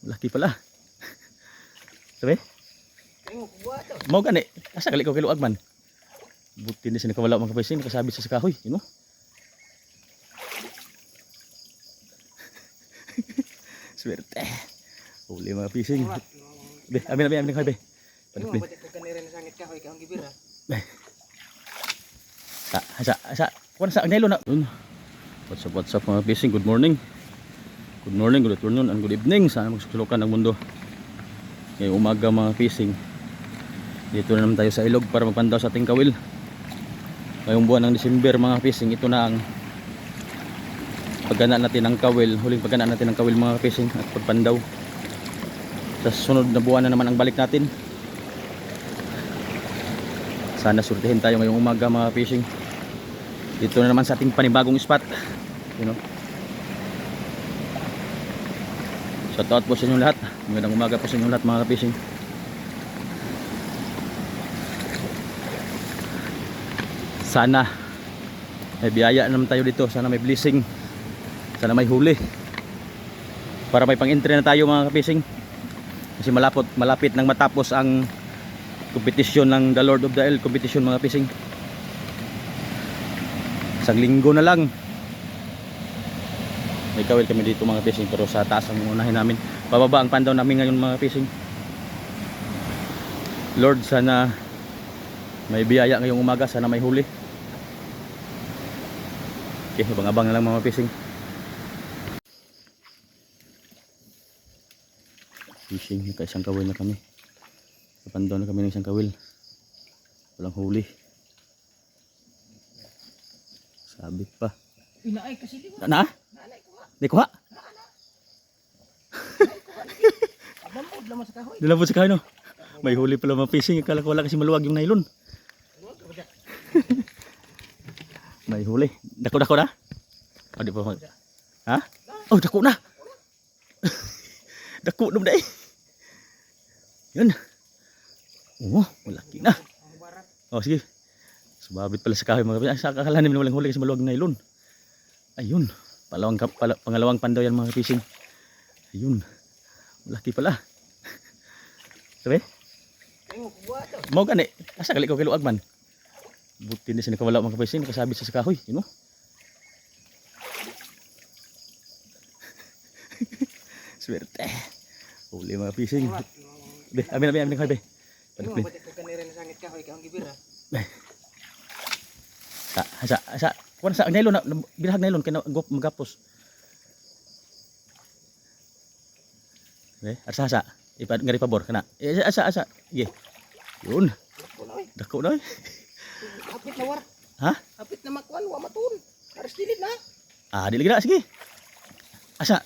Laki pala. Sabi? Mau gani. Asa gali ko kiluag man. Buti ni sini kawala mga kapaisin nakasabit sa kahoy, you know. Swerte. Uli mga pising. Be, amin kahoy be. Panik be. Sa. Kuan sa nylon na. What's up mga pising? Good morning. Good morning, good afternoon, and good evening. Sana magsulukan ang mundo. Ngayong umaga mga pising. Dito na naman tayo sa ilog para magpandaw sa ating kawil. Ngayong buwan ng December mga pising, ito na ang pagganaan natin ng kawil, huling pagganaan natin ng kawil mga pising at pagpandaw. Sa sunod na buwan na naman ang balik natin. Sana surtihin tayo ngayong umaga mga pising. Dito na naman sa ating panibagong spot, you know. Shout out po sa inyong lahat. Magandang umaga po sa inyong lahat mga pising. Sana may biyaya naman tayo dito. Sana may blessing. Sana may huli. Para may pang-entry na tayo mga kapising. Kasi malapit nang matapos ang kompetisyon ng The Lord of the Isle competition mga pising. Isang linggo na lang. May kawil kami dito mga pising, pero sa taas ang unahin namin. Pababa ang pandaw namin ngayon mga pising. Lord, sana may biyaya ngayong umaga. Sana may huli. Okay, abang-abang na lang mga pising. Fishing, naka-isang kawil na kami. Kapandaw na kami ng isang kawil. Walang huli. Sabit pa. Inaay kasi di ba? Na? Di kuha? Abambod naman sa kahoy. Dilabot sa kahoy no? May huli pala mga fishing. Akala ko wala kasi maluwag yung nylon. May huli. Dako na? O di pa mag... Ha? Oh, dako na! Dako na dahil. Yun. Oh, malaki na. Oh, sige. Subabit pala sa kahoy mga kapatid. Sa kakalanin mo walang huli kasi maluwag ng nylon. Ayun. Pangalawang pandaw yan mga fishing. Ayun. Malaki pala. Sabi? Mau gani. Asa gali ko kiluag man. Buti ni sini kawala mga fishing nakasabit sa kahoy, you know. Swerte. Uli mga fishing. Be, amin kahoy be. Panik be. Sa. Kuan sa nylon na bilhag nylon kay magapos. Asa. Ipad ngari pabor kana. Asa. Ge. Yun. Dako na. Hapit na war. Ha? Hapit na makuan wa matun. Aras dilid na. Ah, di lagi na sige. Asa.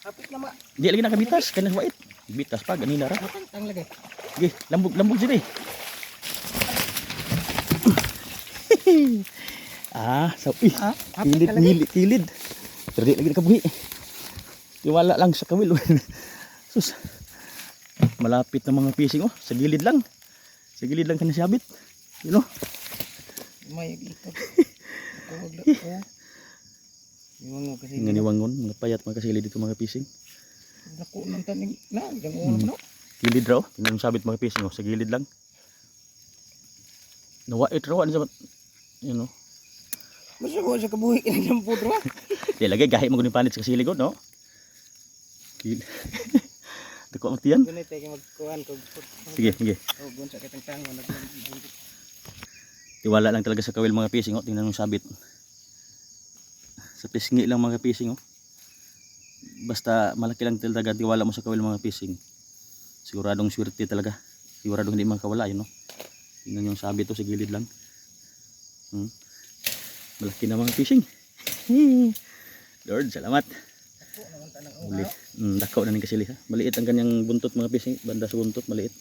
Hapit na ma. Di lagi na kabitas kana wait. Bitas pa ganina ra. Matang lagi. Ge, lambog sige. So kilid. Pero di lagi nakabuhi. Iwala lang sa kawil. Sus. Malapit na mga fishing oh, sa gilid lang. Sa gilid lang kana sabit. You know? May ito. Iwangon kasi. Nganiwangon, mga payat mga kasilid dito mga fishing. Dako nang tanig na, dang no. Gilid raw, tingnan mo sabit mga fishing oh, sa gilid lang. Nawait raw ano you know. Basta ko sa kabuhi ng pudro. Di lagi gahi mo kuning panit sa kasilig no. Dako mo tiyan. Gunit kay magkuan ko. Sige. Oh, gun sa kitang tango Tiwala lang talaga sa kawil mga fishing oh, tingnan mo sabit. Sa pisngi lang mga fishing oh. Basta malaki lang talaga tiwala mo sa kawil mga fishing. Siguradong swerte talaga. Siguradong hindi makawala yun no. Tingnan yung sabit to sa gilid lang. Malaki na mga fishing. Lord, salamat. Uli. Dako na ning kasili ha. Maliit ang kanyang buntot mga fishing, banda sa buntot maliit.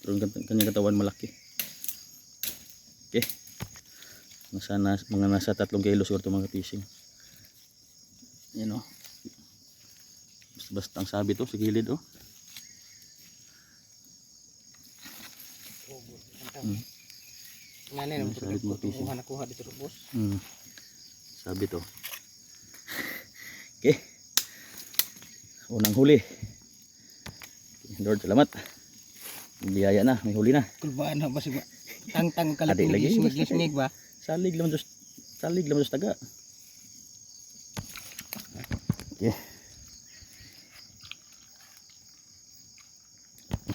Pero ang kanyang katawan malaki. Okay. Sana mga nasa 3 kilo siguro mga fishing. Yan oh. Basta ang sabi to sa gilid oh. Ngani na nakuha dito sa boss. Sabi to. Okay. Unang huli. Lord, salamat. Biyaya na, may huli na. Kulbaan na ba si ba? Tang-tang Adik lagi. lismig ba? Salig lang dos taga. Okay.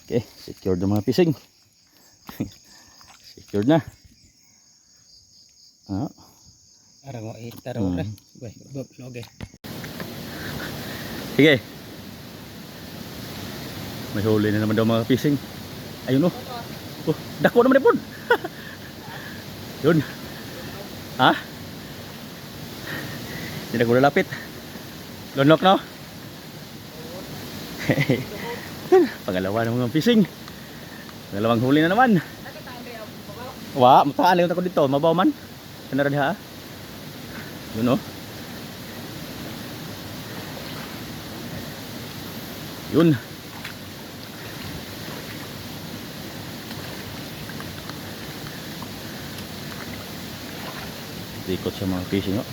Okay, secured na mga fishing. Secured na. Ah, Arang mo taro ra. Bay, loge. sige. May huli na naman daw mga fishing. Ayun oh. Oh, dako naman po. Yun. Ha? Hindi na ko lalapit. Lunok no? Pangalawa ng mga fishing. Pangalawang huli na naman. Wa, mataan lang ako dito, mabaw man. Kanara diha. Yun oh. Yun. Ikot sa mga fishing oh.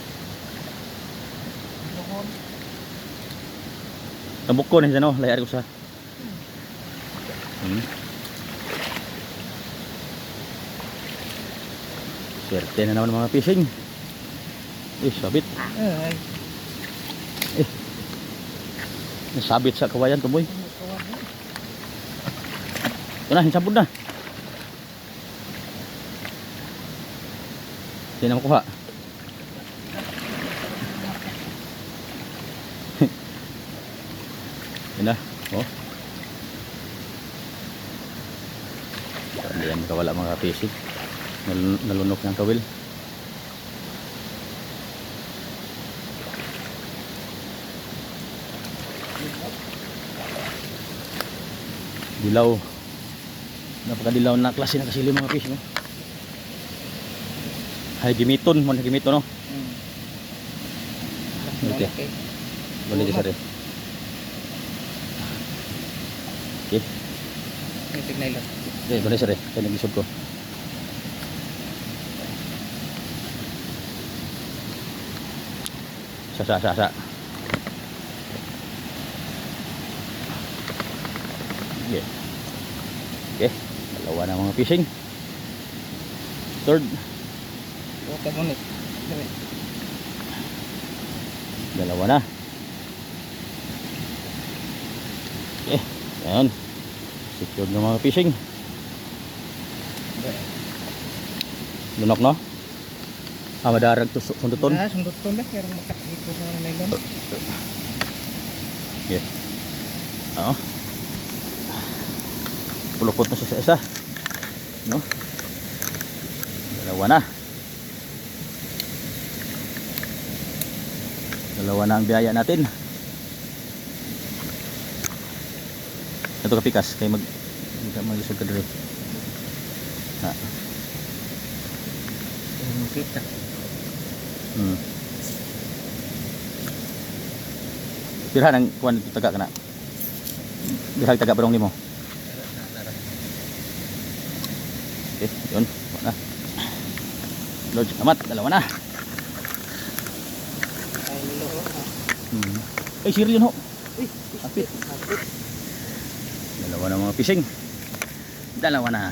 Nabukon na siya no, layar ko sa. Swerte na naman mga fishing. Sabit. Ay. Nasabit sa kawayan tumoy. Ito na, hinsabod na. Hindi na makuha. Yan na. Oh. Hindi yan makawala mga fishing. Nalunok ng kawil. Dilaw. Napakadilaw na klase ng kasili mga fish no. Hay gimiton, mo gimiton no. Okay. Boleh disare. Okay. Tignay lang. Okay, boleh disare. Kaya nagisod ko. Sa. Okay. Okay, dalawa na mga fishing. Third. Okay mo ni. Dalawa na. Okay, ayan. Secured na mga fishing. Lunok no? Madarag to sunduton. Sunduton lah, pero makakito sa nylon. Okay. Oo. Pulupot na siya sa isa. No? Dalawa na. Dalawa na ang biyaya natin. Ito kapikas kay mag-isog ka dito. Ha. Kita. Pira nang kuan taga kana. Bihag taga barong nimo. Okay, yun. Wala. Lord, amat. Dalawa na. Ay, siri yun ho. Hapit. Dalawa na mga fishing. Dalawa na.